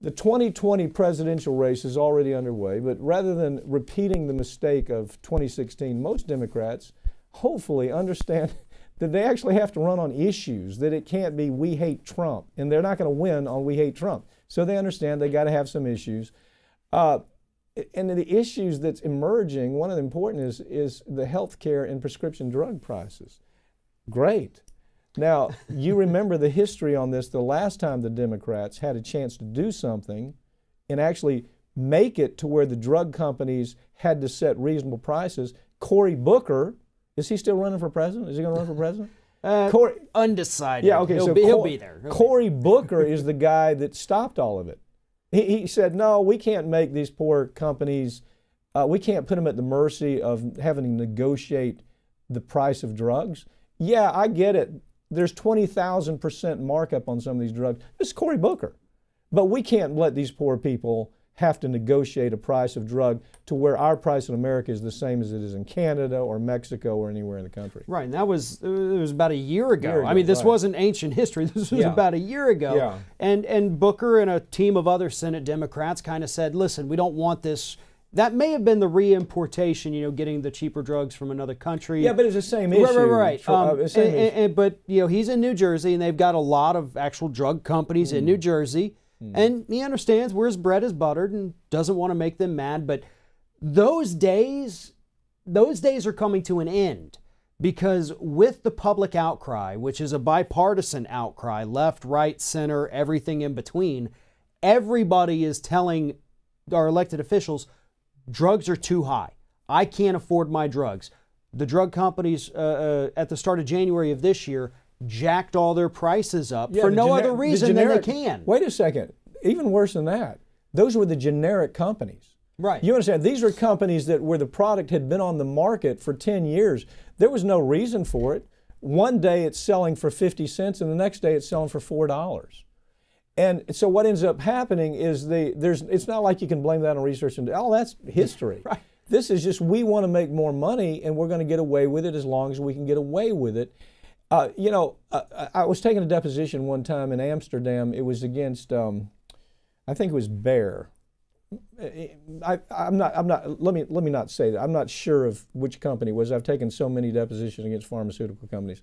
The 2020 presidential race is already underway, but rather than repeating the mistake of 2016, most Democrats hopefully understand that they actually have to run on issues, that it can't be we hate Trump, and they're not going to win on we hate Trump. So they understand they got to have some issues. And the issues that's emerging, one of the important is the health care and prescription drug prices. Great. Now, you remember the history on this. The last time the Democrats had a chance to do something and actually make it to where the drug companies had to set reasonable prices, Cory Booker, is he still running for president? Is he going to run for president? Undecided. Yeah, okay, he'll be there. Cory Booker is the guy that stopped all of it. He said, no, we can't make these poor companies, we can't put them at the mercy of having to negotiate the price of drugs. Yeah, I get it. There's 20,000% markup on some of these drugs. This is Cory Booker. But we can't let these poor people have to negotiate a price of drug to where our price in America is the same as it is in Canada or Mexico or anywhere in the country. Right, and it was about a year ago. I mean, this wasn't ancient history. This was about a year ago. Yeah. And Booker and a team of other Senate Democrats kind of said, listen, we don't want this. That may have been the reimportation, you know, getting the cheaper drugs from another country. Yeah, but it's the same issue. Right. But, you know, he's in New Jersey, and they've got a lot of actual drug companies in New Jersey. And he understands where his bread is buttered and doesn't want to make them mad. But those days are coming to an end, because with the public outcry, which is a bipartisan outcry, left, right, center, everything in between, everybody is telling our elected officials, drugs are too high. I can't afford my drugs. The drug companies at the start of January of this year jacked all their prices up for no other reason than they can. Wait a second. Even worse than that. Those were the generic companies. Right. You understand? These are companies that where the product had been on the market for 10 years. There was no reason for it. One day it's selling for 50 cents and the next day it's selling for $4. And so what ends up happening is it's not like you can blame that on research and that's history. Right. This is just we want to make more money and we're going to get away with it as long as we can get away with it. You know, I was taking a deposition one time in Amsterdam. It was against, I think it was Bayer. I'm not. Let me not say that. I'm not sure of which company it was. I've taken so many depositions against pharmaceutical companies.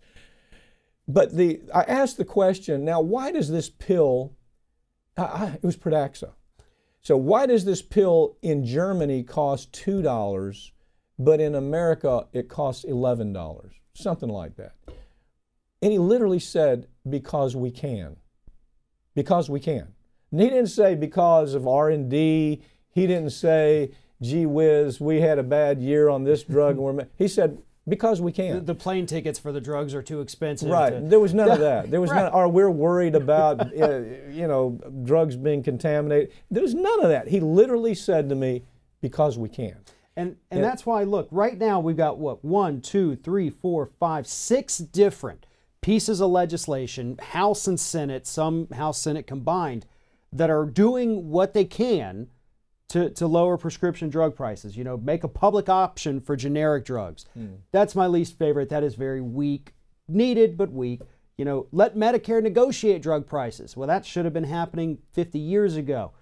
But I asked the question. Now, why does this pill? It was Pradaxa. So why does this pill in Germany cost $2, but in America it costs $11? Something like that. And he literally said, because we can. Because we can. And he didn't say because of R&D. He didn't say, gee whiz, we had a bad year on this drug. He said, because we can. The plane tickets for the drugs are too expensive. Right. There was none of that. There was none, or we're worried about, you know, drugs being contaminated. There was none of that. He literally said to me, because we can. And that's why, look, right now we've got, what, 1, 2, 3, 4, 5, 6 different pieces of legislation, House and Senate, some House Senate combined, that are doing what they can to lower prescription drug prices. You know, make a public option for generic drugs. That's my least favorite. That is very weak, needed but weak. You know, let Medicare negotiate drug prices. Well, that should have been happening 50 years ago.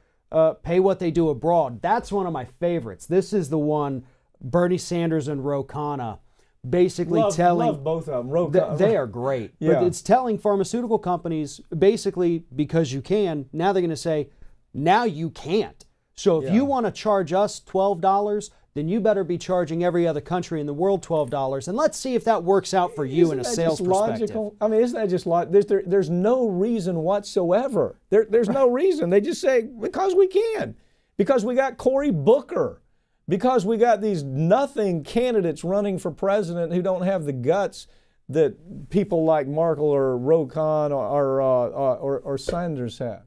Pay what they do abroad. That's one of my favorites. This is the one, Bernie Sanders and Ro Khanna basically love both of them. They are great. Yeah. But it's telling pharmaceutical companies, basically, because you can, now they're going to say, now you can't. So if you want to charge us $12, then you better be charging every other country in the world $12. And let's see if that works out for you in a sales perspective. Logical? I mean, isn't that just logical? There's no reason whatsoever. There's no reason. They just say, because we can. Because we got Cory Booker. Because we got these nothing candidates running for president who don't have the guts that people like Merkel or Ro Khanna or Sanders have.